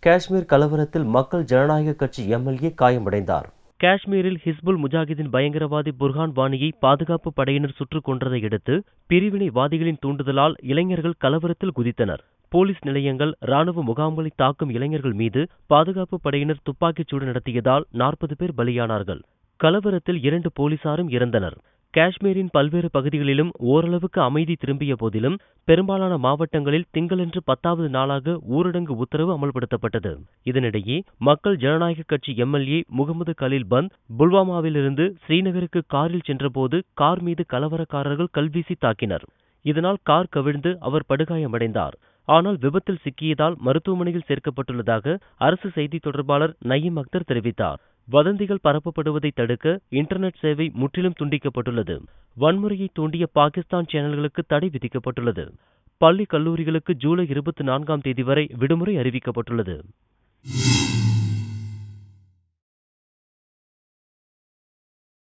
காஷ்மீர் கலவரத்தில் மக்கள் ஜனநாயக கட்சி எம்எல்ஏ காயமடைந்தார். காஷ்மீரில் ஹிஸ்புல் முஜாஹிதீன் பயங்கரவாதி புர்ஹான் வானியை பாதுகாப்பு படையினர் சுட்டுக் கொன்றதை அடுத்து பிரிவினைவாதிகளின் தூண்டுதலால் இளைஞர்கள் கலவரத்தில் குதித்தனர். போலீஸ் நிலையங்கள், ராணுவ முகாம்களை தாக்கும் இளைஞர்கள் மீது பாதுகாப்பு படையினர் துப்பாக்கிச்சூடு நடத்தியதால் 40 பேர் பலியானார்கள். கலவரத்தில் 2 போலீசாரும் இறந்தனர். காஷ்மீரின் பல்வேறு பகுதிகளிலும் ஓரளவுக்கு அமைதி திரும்பிய போதிலும் பெரும்பாலான மாவட்டங்களில் திங்களன்று 10வது நாளாக ஊரடங்கு உத்தரவு அமல்படுத்தப்பட்டது. இதனிடையே மக்கள் ஜனநாயக கட்சி எம்எல்ஏ முகமது கலீல் பந்த் புல்வாமாவிலிருந்து ஸ்ரீநகருக்கு காரில் சென்றபோது கார் மீது கலவரக்காரர்கள் கல்வீசி தாக்கினர். இதனால் கார் கவிழ்ந்து அவர் படுகாயமடைந்தார். ஆனால் விபத்தில் சிக்கியதால் மருத்துவமனையில் சேர்க்கப்பட்டுள்ளதாக அரசு செய்தி தொடர்பாளர் நயீம் அக்தர் தெரிவித்தார். வதந்திகள் பரப்பப்படுவதை தடுக்க இன்டர்நெட் சேவை முற்றிலும் துண்டிக்கப்பட்டுள்ளது. வன்முறையை தூண்டிய பாகிஸ்தான் சேனல்களுக்கு தடை விதிக்கப்பட்டுள்ளது. பள்ளி கல்லூரிகளுக்கு ஜூலை 24ஆம் தேதி வரை விடுமுறை அறிவிக்கப்பட்டுள்ளது.